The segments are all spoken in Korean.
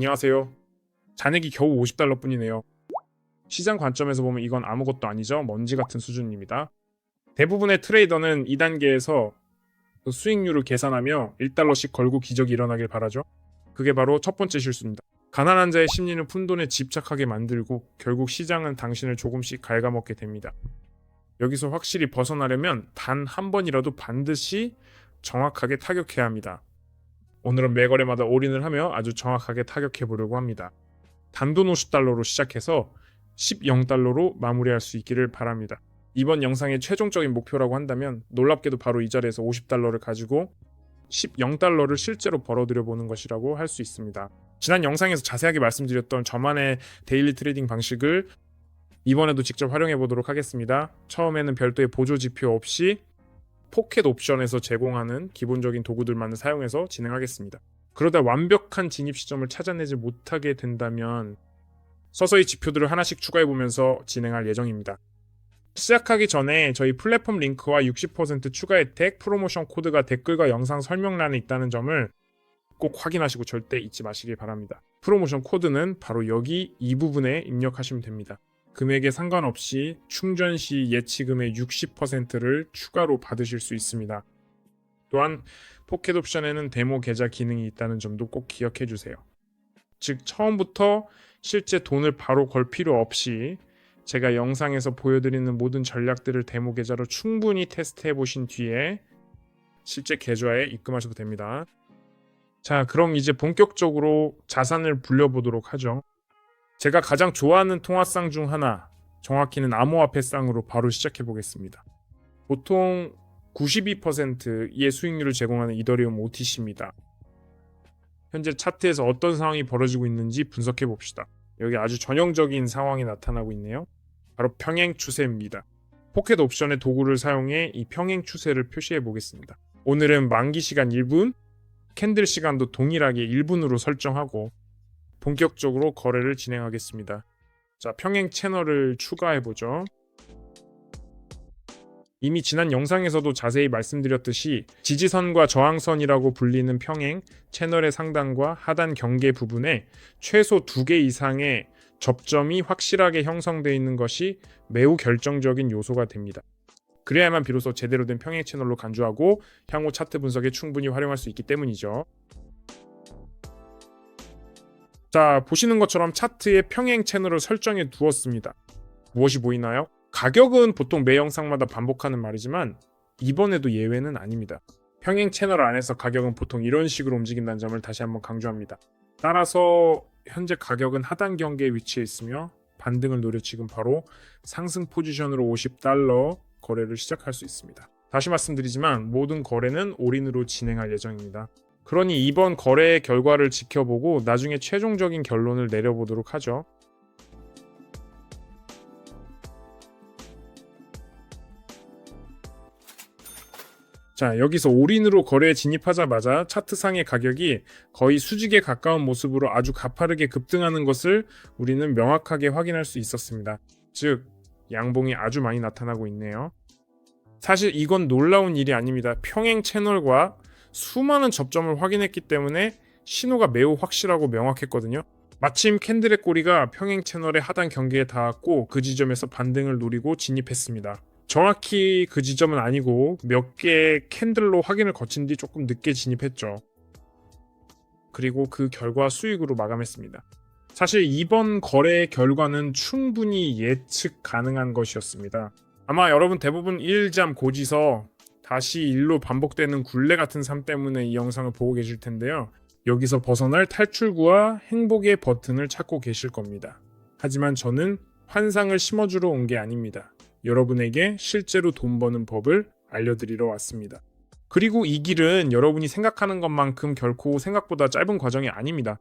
안녕하세요. 잔액이 겨우 $50뿐이네요. 시장 관점에서 보면 이건 아무것도 아니죠. 먼지 같은 수준입니다. 대부분의 트레이더는 2단계에서 수익률을 계산하며 $1씩 걸고 기적이 일어나길 바라죠. 그게 바로 첫 번째 실수입니다. 가난한 자의 심리는 푼돈에 집착하게 만들고 결국 시장은 당신을 조금씩 갉아먹게 됩니다. 여기서 확실히 벗어나려면 단 한 번이라도 반드시 정확하게 타격해야 합니다. 오늘은 매거래마다 올인을 하며 아주 정확하게 타격해 보려고 합니다. 단돈 $50로 시작해서 10달러로 마무리할 수 있기를 바랍니다. 이번 영상의 최종적인 목표라고 한다면 놀랍게도 바로 이 자리에서 $50를 가지고 10달러를 실제로 벌어들여 보는 것이라고 할 수 있습니다. 지난 영상에서 자세하게 말씀드렸던 저만의 데일리 트레이딩 방식을 이번에도 직접 활용해 보도록 하겠습니다. 처음에는 별도의 보조 지표 없이 포켓 옵션에서 제공하는 기본적인 도구들만 사용해서 진행하겠습니다. 그러다 완벽한 진입 시점을 찾아내지 못하게 된다면 서서히 지표들을 하나씩 추가해보면서 진행할 예정입니다. 시작하기 전에 저희 플랫폼 링크와 60% 추가 혜택, 프로모션 코드가 댓글과 영상 설명란에 있다는 점을 꼭 확인하시고 절대 잊지 마시길 바랍니다. 프로모션 코드는 바로 여기 이 부분에 입력하시면 됩니다. 금액에 상관없이 충전 시 예치금의 60%를 추가로 받으실 수 있습니다. 또한 포켓 옵션에는 데모 계좌 기능이 있다는 점도 꼭 기억해 주세요. 즉 처음부터 실제 돈을 바로 걸 필요 없이 제가 영상에서 보여드리는 모든 전략들을 데모 계좌로 충분히 테스트해 보신 뒤에 실제 계좌에 입금하셔도 됩니다. 자, 그럼 이제 본격적으로 자산을 불려보도록 하죠. 제가 가장 좋아하는 통화상 중 하나, 정확히는 암호화폐 쌍으로 바로 시작해 보겠습니다. 보통 92%의 수익률을 제공하는 이더리움 OTC입니다. 현재 차트에서 어떤 상황이 벌어지고 있는지 분석해 봅시다. 여기 아주 전형적인 상황이 나타나고 있네요. 바로 평행 추세입니다. 포켓 옵션의 도구를 사용해 이 평행 추세를 표시해 보겠습니다. 오늘은 만기 시간 1분, 캔들 시간도 동일하게 1분으로 설정하고 본격적으로 거래를 진행하겠습니다. 자, 평행 채널을 추가해보죠. 이미 지난 영상에서도 자세히 말씀드렸듯이 지지선과 저항선이라고 불리는 평행 채널의 상단과 하단 경계 부분에 최소 2개 이상의 접점이 확실하게 형성되어 있는 것이 매우 결정적인 요소가 됩니다. 그래야만 비로소 제대로 된 평행 채널로 간주하고 향후 차트 분석에 충분히 활용할 수 있기 때문이죠. 자, 보시는 것처럼 차트에 평행 채널을 설정해 두었습니다. 무엇이 보이나요? 가격은 보통 매 영상마다 반복하는 말이지만 이번에도 예외는 아닙니다. 평행 채널 안에서 가격은 보통 이런 식으로 움직인다는 점을 다시 한번 강조합니다. 따라서 현재 가격은 하단 경계에 위치해 있으며 반등을 노려 지금 바로 상승 포지션으로 $50 거래를 시작할 수 있습니다. 다시 말씀드리지만 모든 거래는 올인으로 진행할 예정입니다. 그러니 이번 거래의 결과를 지켜보고 나중에 최종적인 결론을 내려보도록 하죠. 자, 여기서 올인으로 거래에 진입하자마자 차트상의 가격이 거의 수직에 가까운 모습으로 아주 가파르게 급등하는 것을 우리는 명확하게 확인할 수 있었습니다. 즉, 양봉이 아주 많이 나타나고 있네요. 사실 이건 놀라운 일이 아닙니다. 평행 채널과 수많은 접점을 확인했기 때문에 신호가 매우 확실하고 명확했거든요. 마침 캔들의 꼬리가 평행 채널의 하단 경계에 닿았고 그 지점에서 반등을 노리고 진입했습니다. 정확히 그 지점은 아니고 몇 개의 캔들로 확인을 거친 뒤 조금 늦게 진입했죠. 그리고 그 결과 수익으로 마감했습니다. 사실 이번 거래의 결과는 충분히 예측 가능한 것이었습니다. 아마 여러분 대부분 일잠 고지서 다시 일로 반복되는 굴레 같은 삶 때문에 이 영상을 보고 계실 텐데요. 여기서 벗어날 탈출구와 행복의 버튼을 찾고 계실 겁니다. 하지만 저는 환상을 심어주러 온 게 아닙니다. 여러분에게 실제로 돈 버는 법을 알려드리러 왔습니다. 그리고 이 길은 여러분이 생각하는 것만큼 결코 생각보다 짧은 과정이 아닙니다.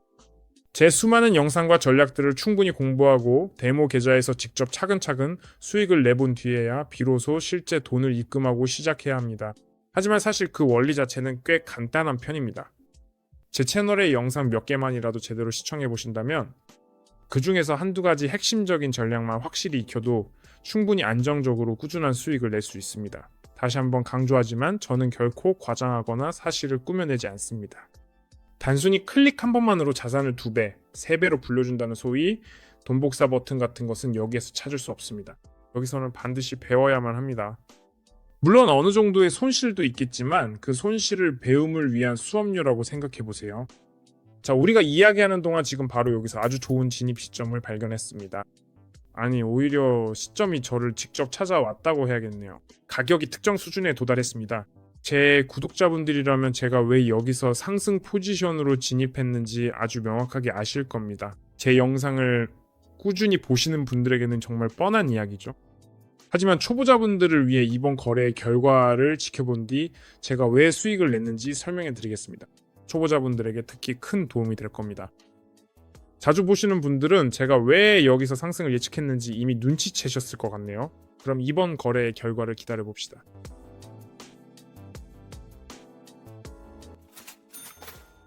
제 수많은 영상과 전략들을 충분히 공부하고 데모 계좌에서 직접 차근차근 수익을 내본 뒤에야 비로소 실제 돈을 입금하고 시작해야 합니다. 하지만 사실 그 원리 자체는 꽤 간단한 편입니다. 제 채널의 영상 몇 개만이라도 제대로 시청해 보신다면 그 중에서 한두 가지 핵심적인 전략만 확실히 익혀도 충분히 안정적으로 꾸준한 수익을 낼 수 있습니다. 다시 한번 강조하지만 저는 결코 과장하거나 사실을 꾸며내지 않습니다. 단순히 클릭 한 번만으로 자산을 2배, 3배로 불려준다는 소위 돈복사 버튼 같은 것은 여기에서 찾을 수 없습니다. 여기서는 반드시 배워야만 합니다. 물론 어느 정도의 손실도 있겠지만 그 손실을 배움을 위한 수업료라고 생각해 보세요. 자, 우리가 이야기하는 동안 지금 바로 여기서 아주 좋은 진입 시점을 발견했습니다. 아니, 오히려 시점이 저를 직접 찾아왔다고 해야겠네요. 가격이 특정 수준에 도달했습니다. 제 구독자분들이라면 제가 왜 여기서 상승 포지션으로 진입했는지 아주 명확하게 아실 겁니다. 제 영상을 꾸준히 보시는 분들에게는 정말 뻔한 이야기죠. 하지만 초보자분들을 위해 이번 거래의 결과를 지켜본 뒤 제가 왜 수익을 냈는지 설명해 드리겠습니다. 초보자분들에게 특히 큰 도움이 될 겁니다. 자주 보시는 분들은 제가 왜 여기서 상승을 예측했는지 이미 눈치채셨을 것 같네요. 그럼 이번 거래의 결과를 기다려 봅시다.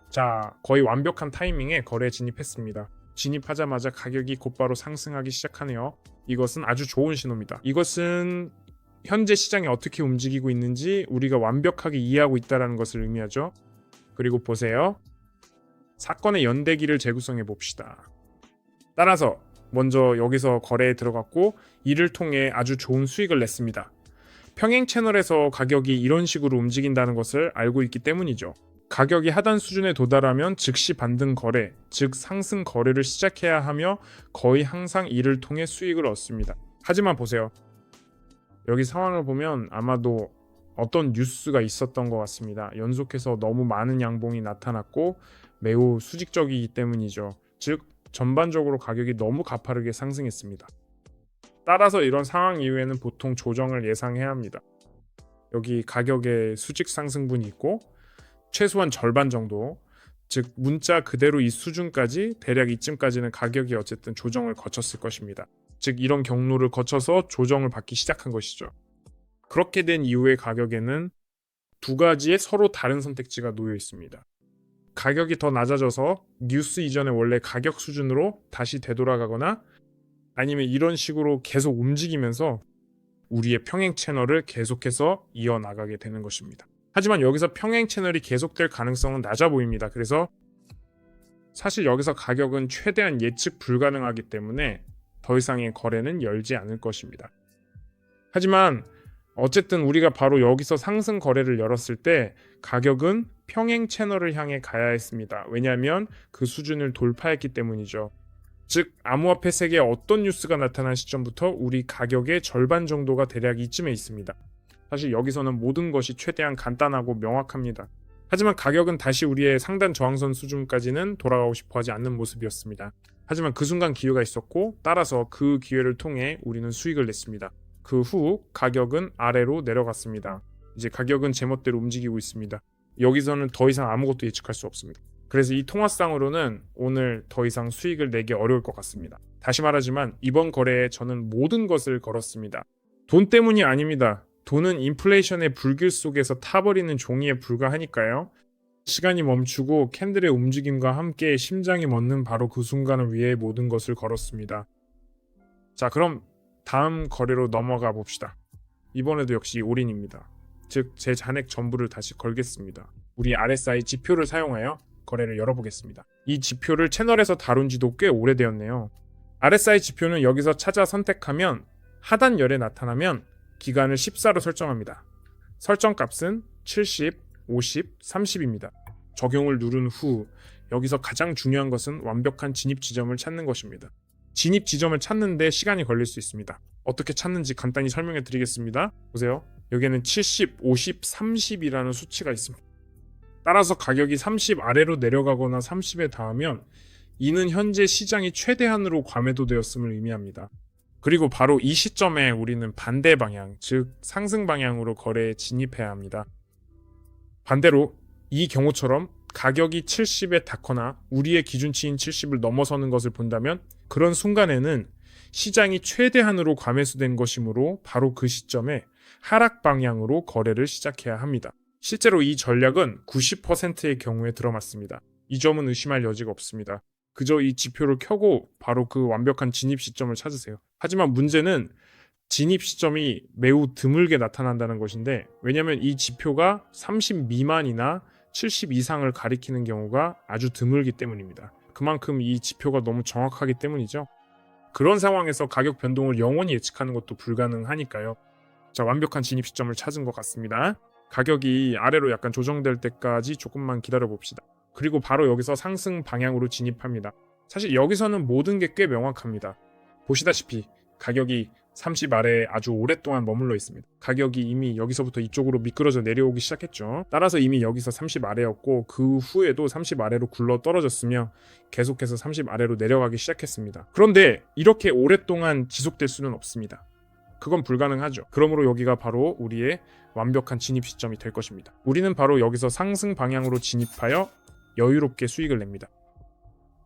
자, 거의 완벽한 타이밍에 거래에 진입했습니다. 진입하자마자 가격이 곧바로 상승하기 시작하네요. 이것은 아주 좋은 신호입니다. 이것은 현재 시장이 어떻게 움직이고 있는지 우리가 완벽하게 이해하고 있다는 것을 의미하죠. 그리고 보세요. 사건의 연대기를 재구성해 봅시다. 따라서 먼저 여기서 거래에 들어갔고 이를 통해 아주 좋은 수익을 냈습니다. 평행 채널에서 가격이 이런 식으로 움직인다는 것을 알고 있기 때문이죠. 가격이 하단 수준에 도달하면 즉시 반등 거래, 즉 상승 거래를 시작해야 하며 거의 항상 이를 통해 수익을 얻습니다. 하지만 보세요. 여기 상황을 보면 아마도 어떤 뉴스가 있었던 것 같습니다. 연속해서 너무 많은 양봉이 나타났고 매우 수직적이기 때문이죠. 즉 전반적으로 가격이 너무 가파르게 상승했습니다. 따라서 이런 상황 이후에는 보통 조정을 예상해야 합니다. 여기 가격의 수직 상승분이 있고 최소한 절반 정도, 즉 문자 그대로 이 수준까지 대략 이쯤까지는 가격이 어쨌든 조정을 거쳤을 것입니다. 즉 이런 경로를 거쳐서 조정을 받기 시작한 것이죠. 그렇게 된 이후의 가격에는 두 가지의 서로 다른 선택지가 놓여 있습니다. 가격이 더 낮아져서 뉴스 이전의 원래 가격 수준으로 다시 되돌아가거나 아니면 이런 식으로 계속 움직이면서 우리의 평행 채널을 계속해서 이어나가게 되는 것입니다. 하지만 여기서 평행 채널이 계속될 가능성은 낮아 보입니다. 그래서 사실 여기서 가격은 최대한 예측 불가능하기 때문에 더 이상의 거래는 열지 않을 것입니다. 하지만 어쨌든 우리가 바로 여기서 상승 거래를 열었을 때 가격은 평행 채널을 향해 가야 했습니다. 왜냐하면 그 수준을 돌파했기 때문이죠. 즉 암호화폐 세계에 어떤 뉴스가 나타난 시점부터 우리 가격의 절반 정도가 대략 이쯤에 있습니다. 사실 여기서는 모든 것이 최대한 간단하고 명확합니다. 하지만 가격은 다시 우리의 상단 저항선 수준까지는 돌아가고 싶어 하지 않는 모습이었습니다. 하지만 그 순간 기회가 있었고 따라서 그 기회를 통해 우리는 수익을 냈습니다. 그 후 가격은 아래로 내려갔습니다. 이제 가격은 제멋대로 움직이고 있습니다. 여기서는 더 이상 아무것도 예측할 수 없습니다. 그래서 이 통화상으로는 오늘 더 이상 수익을 내기 어려울 것 같습니다. 다시 말하지만 이번 거래에 저는 모든 것을 걸었습니다. 돈 때문이 아닙니다. 돈은 인플레이션의 불길 속에서 타버리는 종이에 불과하니까요. 시간이 멈추고 캔들의 움직임과 함께 심장이 멎는 바로 그 순간을 위해 모든 것을 걸었습니다. 자, 그럼 다음 거래로 넘어가 봅시다. 이번에도 역시 올인입니다. 즉 제 잔액 전부를 다시 걸겠습니다. 우리 RSI 지표를 사용하여 거래를 열어보겠습니다. 이 지표를 채널에서 다룬 지도 꽤 오래되었네요. RSI 지표는 여기서 찾아 선택하면 하단열에 나타나면 기간을 14로 설정합니다. 설정 값은 70, 50, 30입니다. 적용을 누른 후 여기서 가장 중요한 것은 완벽한 진입 지점을 찾는 것입니다. 진입 지점을 찾는데 시간이 걸릴 수 있습니다. 어떻게 찾는지 간단히 설명해 드리겠습니다. 보세요. 여기에는 70, 50, 30이라는 수치가 있습니다. 따라서 가격이 30 아래로 내려가거나 30에 닿으면 이는 현재 시장이 최대한으로 과매도되었음을 의미합니다. 그리고 바로 이 시점에 우리는 반대 방향, 즉 상승 방향으로 거래에 진입해야 합니다. 반대로 이 경우처럼 가격이 70에 닿거나 우리의 기준치인 70을 넘어서는 것을 본다면 그런 순간에는 시장이 최대한으로 과매수된 것이므로 바로 그 시점에 하락 방향으로 거래를 시작해야 합니다. 실제로 이 전략은 90%의 경우에 들어맞습니다. 이 점은 의심할 여지가 없습니다. 그저 이 지표를 켜고 바로 그 완벽한 진입 시점을 찾으세요. 하지만 문제는 진입 시점이 매우 드물게 나타난다는 것인데 왜냐하면 이 지표가 30 미만이나 70 이상을 가리키는 경우가 아주 드물기 때문입니다. 그만큼 이 지표가 너무 정확하기 때문이죠. 그런 상황에서 가격 변동을 영원히 예측하는 것도 불가능하니까요. 자, 완벽한 진입 시점을 찾은 것 같습니다. 가격이 아래로 약간 조정될 때까지 조금만 기다려 봅시다. 그리고 바로 여기서 상승 방향으로 진입합니다. 사실 여기서는 모든 게 꽤 명확합니다. 보시다시피 가격이 30 아래에 아주 오랫동안 머물러 있습니다. 가격이 이미 여기서부터 이쪽으로 미끄러져 내려오기 시작했죠. 따라서 이미 여기서 30 아래였고 그 후에도 30 아래로 굴러 떨어졌으며 계속해서 30 아래로 내려가기 시작했습니다. 그런데 이렇게 오랫동안 지속될 수는 없습니다. 그건 불가능하죠. 그러므로 여기가 바로 우리의 완벽한 진입 시점이 될 것입니다. 우리는 바로 여기서 상승 방향으로 진입하여 여유롭게 수익을 냅니다.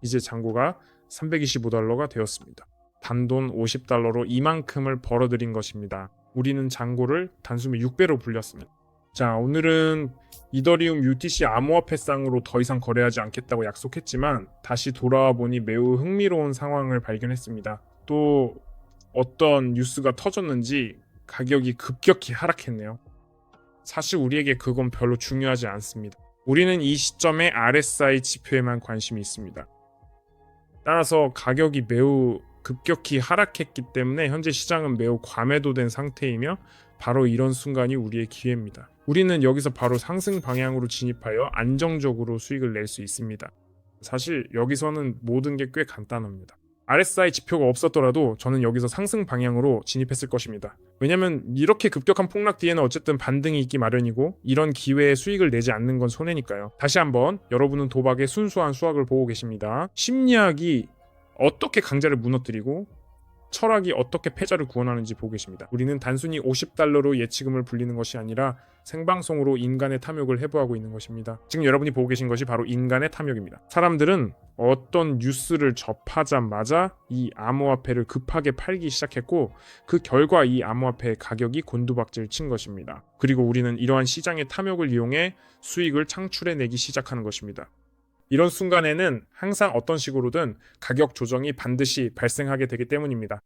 이제 잔고가 325달러가 되었습니다. 단돈 50달러로 이만큼을 벌어들인 것입니다. 우리는 잔고를 단숨에 6배로 불렸습니다. 자, 오늘은 이더리움 UTC 암호화폐상으로 더 이상 거래하지 않겠다고 약속했지만 다시 돌아와 보니 매우 흥미로운 상황을 발견했습니다. 또 어떤 뉴스가 터졌는지 가격이 급격히 하락했네요. 사실 우리에게 그건 별로 중요하지 않습니다. 우리는 이 시점에 RSI 지표에만 관심이 있습니다. 따라서 가격이 매우 급격히 하락했기 때문에 현재 시장은 매우 과매도된 상태이며 바로 이런 순간이 우리의 기회입니다. 우리는 여기서 바로 상승 방향으로 진입하여 안정적으로 수익을 낼 수 있습니다. 사실 여기서는 모든 게 꽤 간단합니다. RSI 지표가 없었더라도 저는 여기서 상승 방향으로 진입했을 것입니다. 왜냐면 이렇게 급격한 폭락 뒤에는 어쨌든 반등이 있기 마련이고 이런 기회에 수익을 내지 않는 건 손해니까요. 다시 한번 여러분은 도박의 순수한 수학을 보고 계십니다. 심리학이 어떻게 강자를 무너뜨리고 철학이 어떻게 패자를 구원하는지 보고 계십니다. 우리는 단순히 50달러로 예치금을 불리는 것이 아니라 생방송으로 인간의 탐욕을 해부하고 있는 것입니다. 지금 여러분이 보고 계신 것이 바로 인간의 탐욕입니다. 사람들은 어떤 뉴스를 접하자마자 이 암호화폐를 급하게 팔기 시작했고 그 결과 이 암호화폐의 가격이 곤두박질 친 것입니다. 그리고 우리는 이러한 시장의 탐욕을 이용해 수익을 창출해내기 시작하는 것입니다. 이런 순간에는 항상 어떤 식으로든 가격 조정이 반드시 발생하게 되기 때문입니다.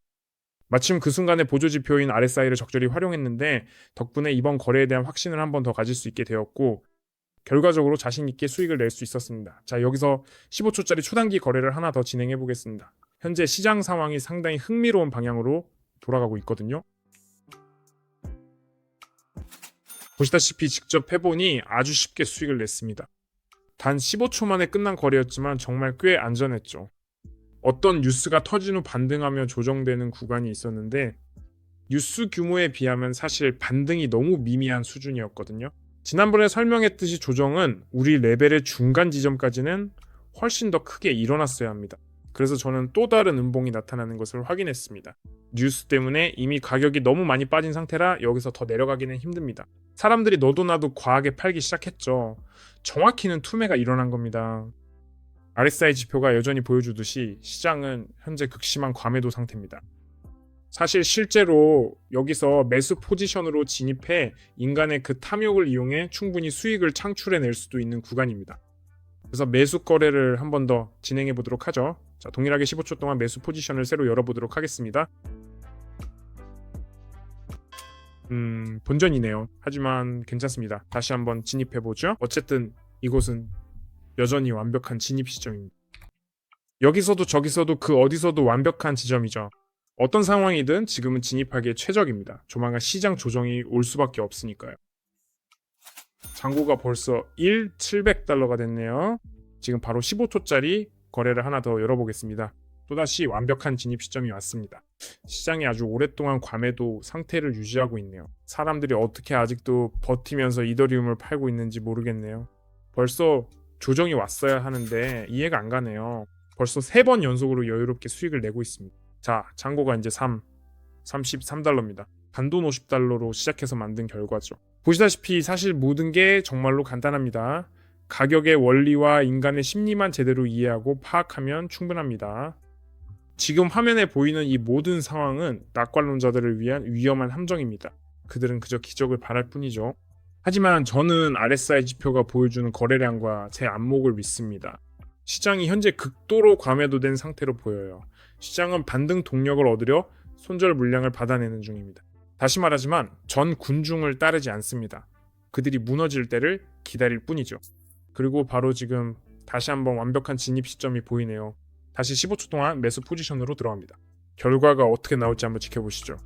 마침 그 순간에 보조지표인 RSI를 적절히 활용했는데 덕분에 이번 거래에 대한 확신을 한 번 더 가질 수 있게 되었고 결과적으로 자신 있게 수익을 낼 수 있었습니다. 자, 여기서 15초짜리 초단기 거래를 하나 더 진행해 보겠습니다. 현재 시장 상황이 상당히 흥미로운 방향으로 돌아가고 있거든요. 보시다시피 직접 해보니 아주 쉽게 수익을 냈습니다. 단 15초 만에 끝난 거래였지만 정말 꽤 안전했죠. 어떤 뉴스가 터진 후 반등하며 조정되는 구간이 있었는데 뉴스 규모에 비하면 사실 반등이 너무 미미한 수준이었거든요. 지난번에 설명했듯이 조정은 우리 레벨의 중간 지점까지는 훨씬 더 크게 일어났어야 합니다. 그래서 저는 또 다른 음봉이 나타나는 것을 확인했습니다. 뉴스 때문에 이미 가격이 너무 많이 빠진 상태라 여기서 더 내려가기는 힘듭니다. 사람들이 너도 나도 과하게 팔기 시작했죠. 정확히는 투매가 일어난 겁니다. RSI 지표가 여전히 보여주듯이 시장은 현재 극심한 과매도 상태입니다. 사실 실제로 여기서 매수 포지션으로 진입해 인간의 그 탐욕을 이용해 충분히 수익을 창출해낼 수도 있는 구간입니다. 그래서 매수 거래를 한 번 더 진행해 보도록 하죠. 자, 동일하게 15초 동안 매수 포지션을 새로 열어보도록 하겠습니다. 본전이네요. 하지만 괜찮습니다. 다시 한번 진입해보죠. 어쨌든 이곳은 여전히 완벽한 진입 시점입니다. 여기서도 저기서도 그 어디서도 완벽한 지점이죠. 어떤 상황이든 지금은 진입하기에 최적입니다. 조만간 시장 조정이 올 수밖에 없으니까요. 잔고가 벌써 1,700달러가 됐네요. 지금 바로 15초짜리 거래를 하나 더 열어보겠습니다. 또다시 완벽한 진입 시점이 왔습니다. 시장이 아주 오랫동안 과매도 상태를 유지하고 있네요. 사람들이 어떻게 아직도 버티면서 이더리움을 팔고 있는지 모르겠네요. 벌써 조정이 왔어야 하는데 이해가 안 가네요. 벌써 3번 연속으로 여유롭게 수익을 내고 있습니다. 자, 잔고가 이제 33달러입니다. 단돈 50달러로 시작해서 만든 결과죠. 보시다시피 사실 모든 게 정말로 간단합니다. 가격의 원리와 인간의 심리만 제대로 이해하고 파악하면 충분합니다. 지금 화면에 보이는 이 모든 상황은 낙관론자들을 위한 위험한 함정입니다. 그들은 그저 기적을 바랄 뿐이죠. 하지만 저는 RSI 지표가 보여주는 거래량과 제 안목을 믿습니다. 시장이 현재 극도로 과매도된 상태로 보여요. 시장은 반등 동력을 얻으려 손절 물량을 받아내는 중입니다. 다시 말하지만 전 군중을 따르지 않습니다. 그들이 무너질 때를 기다릴 뿐이죠. 그리고 바로 지금 다시 한번 완벽한 진입 시점이 보이네요. 다시 15초 동안 매수 포지션으로 들어갑니다. 결과가 어떻게 나올지 한번 지켜보시죠.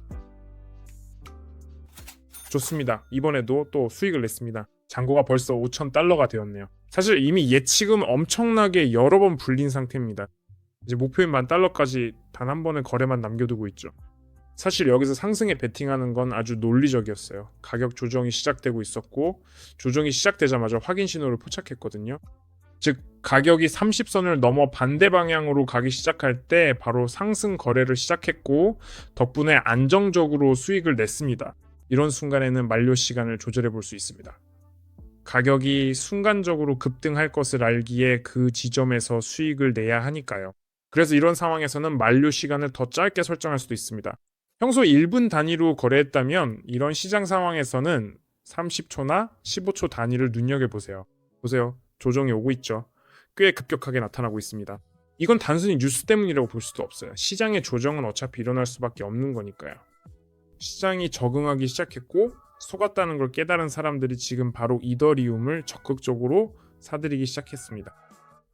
좋습니다. 이번에도 또 수익을 냈습니다. 잔고가 벌써 5,000달러가 되었네요. 사실 이미 예치금 엄청나게 여러 번 불린 상태입니다. 이제 목표인 10,000달러까지 단 한 번의 거래만 남겨두고 있죠. 사실 여기서 상승에 베팅하는 건 아주 논리적이었어요. 가격 조정이 시작되고 있었고 조정이 시작되자마자 확인 신호를 포착했거든요. 즉 가격이 30선을 넘어 반대 방향으로 가기 시작할 때 바로 상승 거래를 시작했고 덕분에 안정적으로 수익을 냈습니다. 이런 순간에는 만료 시간을 조절해 볼 수 있습니다. 가격이 순간적으로 급등할 것을 알기에 그 지점에서 수익을 내야 하니까요. 그래서 이런 상황에서는 만료 시간을 더 짧게 설정할 수도 있습니다. 평소 1분 단위로 거래했다면 이런 시장 상황에서는 30초나 15초 단위를 눈여겨보세요. 보세요. 조정이 오고 있죠. 꽤 급격하게 나타나고 있습니다. 이건 단순히 뉴스 때문이라고 볼 수도 없어요. 시장의 조정은 어차피 일어날 수밖에 없는 거니까요. 시장이 적응하기 시작했고 속았다는 걸 깨달은 사람들이 지금 바로 이더리움을 적극적으로 사들이기 시작했습니다.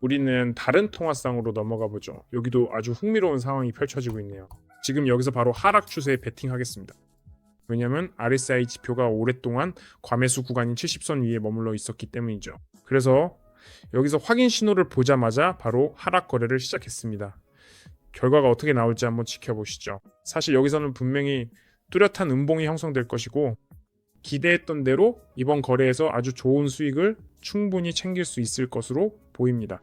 우리는 다른 통화상으로 넘어가 보죠. 여기도 아주 흥미로운 상황이 펼쳐지고 있네요. 지금 여기서 바로 하락 추세에 베팅하겠습니다. 왜냐하면 RSI 지표가 오랫동안 과매수 구간인 70선 위에 머물러 있었기 때문이죠. 그래서 여기서 확인 신호를 보자마자 바로 하락 거래를 시작했습니다. 결과가 어떻게 나올지 한번 지켜보시죠. 사실 여기서는 분명히 뚜렷한 음봉이 형성될 것이고 기대했던 대로 이번 거래에서 아주 좋은 수익을 충분히 챙길 수 있을 것으로 보입니다.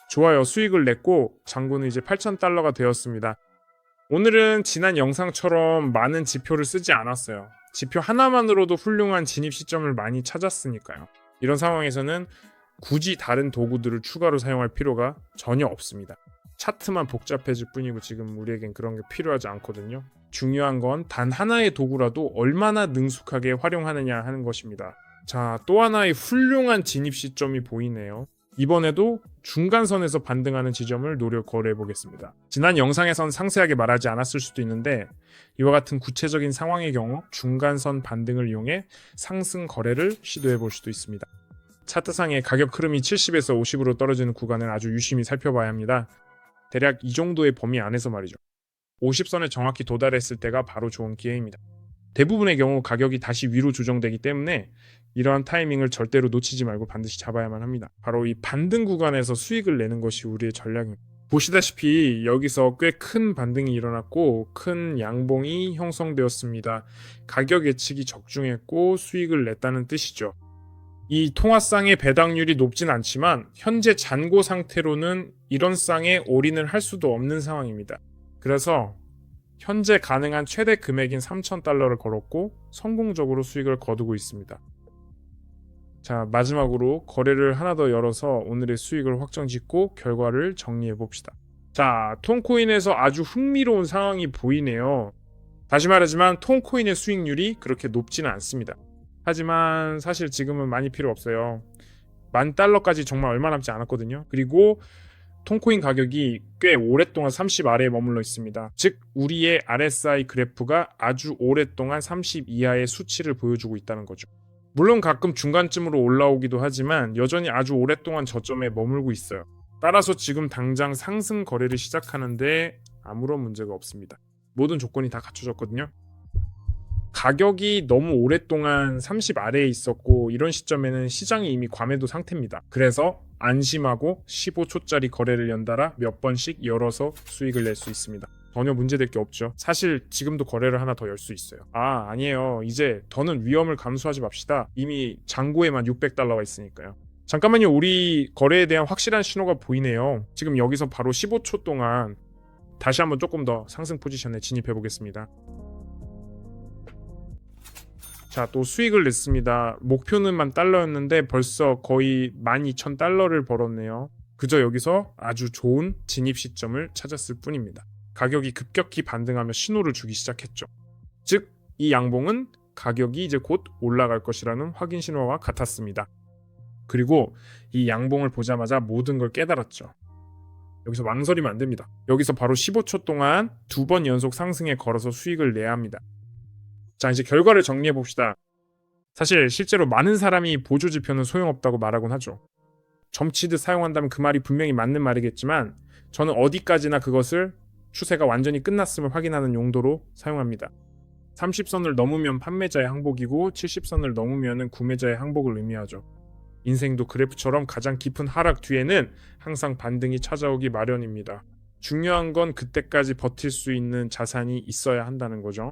좋아요. 수익을 냈고 잔고는 이제 8,000달러가 되었습니다. 오늘은 지난 영상처럼 많은 지표를 쓰지 않았어요. 지표 하나만으로도 훌륭한 진입 시점을 많이 찾았으니까요. 이런 상황에서는 굳이 다른 도구들을 추가로 사용할 필요가 전혀 없습니다. 차트만 복잡해질 뿐이고 지금 우리에겐 그런 게 필요하지 않거든요. 중요한 건 단 하나의 도구라도 얼마나 능숙하게 활용하느냐 하는 것입니다. 자, 또 하나의 훌륭한 진입 시점이 보이네요. 이번에도 중간선에서 반등하는 지점을 노려 거래해 보겠습니다. 지난 영상에선 상세하게 말하지 않았을 수도 있는데 이와 같은 구체적인 상황의 경우 중간선 반등을 이용해 상승 거래를 시도해 볼 수도 있습니다. 차트상의 가격 흐름이 70에서 50으로 떨어지는 구간을 아주 유심히 살펴봐야 합니다. 대략 이 정도의 범위 안에서 말이죠. 50선에 정확히 도달했을 때가 바로 좋은 기회입니다. 대부분의 경우 가격이 다시 위로 조정되기 때문에 이러한 타이밍을 절대로 놓치지 말고 반드시 잡아야만 합니다. 바로 이 반등 구간에서 수익을 내는 것이 우리의 전략입니다. 보시다시피 여기서 꽤 큰 반등이 일어났고 큰 양봉이 형성되었습니다. 가격 예측이 적중했고 수익을 냈다는 뜻이죠. 이 통화쌍의 배당률이 높진 않지만 현재 잔고 상태로는 이런 쌍에 올인을 할 수도 없는 상황입니다. 그래서 현재 가능한 최대 금액인 3,000달러를 걸었고 성공적으로 수익을 거두고 있습니다. 자, 마지막으로 거래를 하나 더 열어서 오늘의 수익을 확정짓고 결과를 정리해 봅시다. 자, 톤코인에서 아주 흥미로운 상황이 보이네요. 다시 말하지만 톤코인의 수익률이 그렇게 높지는 않습니다. 하지만 사실 지금은 많이 필요 없어요. 10,000달러까지 정말 얼마 남지 않았거든요. 그리고 톤코인 가격이 꽤 오랫동안 30 아래에 머물러 있습니다. 즉 우리의 RSI 그래프가 아주 오랫동안 30 이하의 수치를 보여주고 있다는 거죠. 물론 가끔 중간쯤으로 올라오기도 하지만 여전히 아주 오랫동안 저점에 머물고 있어요. 따라서 지금 당장 상승 거래를 시작하는데 아무런 문제가 없습니다. 모든 조건이 다 갖춰졌거든요. 가격이 너무 오랫동안 30 아래에 있었고 이런 시점에는 시장이 이미 과매도 상태입니다. 그래서 안심하고 15초짜리 거래를 연달아 몇 번씩 열어서 수익을 낼 수 있습니다. 전혀 문제될 게 없죠. 사실 지금도 거래를 하나 더 열 수 있어요. 아니에요. 이제 더는 위험을 감수하지 맙시다. 이미 잔고에만 600달러가 있으니까요. 잠깐만요. 우리 거래에 대한 확실한 신호가 보이네요. 지금 여기서 바로 15초 동안 다시 한번 조금 더 상승 포지션에 진입해 보겠습니다. 자, 또 수익을 냈습니다. 목표는 10,000달러였는데 벌써 거의 12,000달러를 벌었네요. 그저 여기서 아주 좋은 진입 시점을 찾았을 뿐입니다. 가격이 급격히 반등하며 신호를 주기 시작했죠. 즉, 이 양봉은 가격이 이제 곧 올라갈 것이라는 확인 신호와 같았습니다. 그리고 이 양봉을 보자마자 모든 걸 깨달았죠. 여기서 망설이면 안 됩니다. 여기서 바로 15초 동안 2번 연속 상승에 걸어서 수익을 내야 합니다. 자, 이제 결과를 정리해 봅시다. 사실 실제로 많은 사람이 보조지표는 소용없다고 말하곤 하죠. 점치듯 사용한다면 그 말이 분명히 맞는 말이겠지만 저는 어디까지나 그것을 추세가 완전히 끝났음을 확인하는 용도로 사용합니다. 30선을 넘으면 판매자의 항복이고 70선을 넘으면 구매자의 항복을 의미하죠. 인생도 그래프처럼 가장 깊은 하락 뒤에는 항상 반등이 찾아오기 마련입니다. 중요한 건 그때까지 버틸 수 있는 자산이 있어야 한다는 거죠.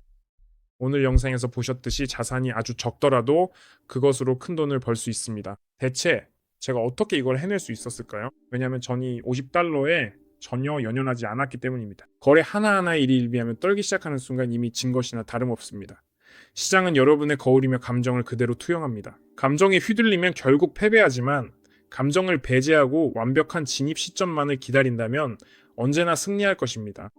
오늘 영상에서 보셨듯이 자산이 아주 적더라도 그것으로 큰 돈을 벌 수 있습니다. 대체 제가 어떻게 이걸 해낼 수 있었을까요? 왜냐하면 전이 50달러에 전혀 연연하지 않았기 때문입니다. 거래 하나하나의 일이 일비하면 떨기 시작하는 순간 이미 진 것이나 다름없습니다. 시장은 여러분의 거울이며 감정을 그대로 투영합니다. 감정에 휘둘리면 결국 패배하지만 감정을 배제하고 완벽한 진입 시점만을 기다린다면 언제나 승리할 것입니다.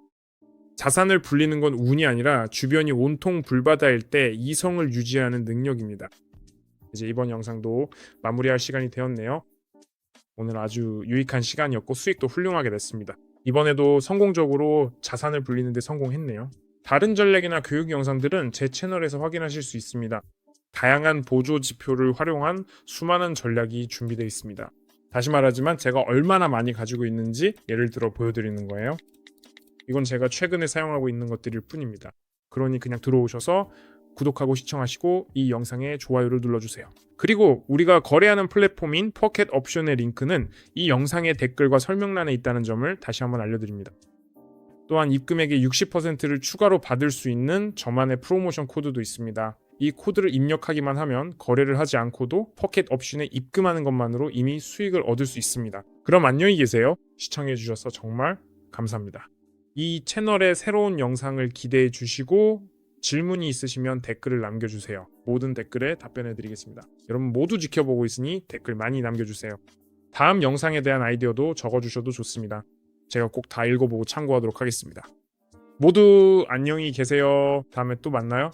자산을 불리는 건 운이 아니라 주변이 온통 불바다일 때 이성을 유지하는 능력입니다. 이제 이번 영상도 마무리할 시간이 되었네요. 오늘 아주 유익한 시간이었고 수익도 훌륭하게 냈습니다. 이번에도 성공적으로 자산을 불리는 데 성공했네요. 다른 전략이나 교육 영상들은 제 채널에서 확인하실 수 있습니다. 다양한 보조 지표를 활용한 수많은 전략이 준비되어 있습니다. 다시 말하지만 제가 얼마나 많이 가지고 있는지 예를 들어 보여드리는 거예요. 이건 제가 최근에 사용하고 있는 것들일 뿐입니다. 그러니 그냥 들어오셔서 구독하고 시청하시고 이 영상에 좋아요를 눌러주세요. 그리고 우리가 거래하는 플랫폼인 포켓 옵션의 링크는 이 영상의 댓글과 설명란에 있다는 점을 다시 한번 알려드립니다. 또한 입금액의 60%를 추가로 받을 수 있는 저만의 프로모션 코드도 있습니다. 이 코드를 입력하기만 하면 거래를 하지 않고도 포켓 옵션에 입금하는 것만으로 이미 수익을 얻을 수 있습니다. 그럼 안녕히 계세요. 시청해주셔서 정말 감사합니다. 이 채널의 새로운 영상을 기대해 주시고 질문이 있으시면 댓글을 남겨주세요. 모든 댓글에 답변해드리겠습니다. 여러분 모두 지켜보고 있으니 댓글 많이 남겨주세요. 다음 영상에 대한 아이디어도 적어주셔도 좋습니다. 제가 꼭 다 읽어보고 참고하도록 하겠습니다. 모두 안녕히 계세요. 다음에 또 만나요.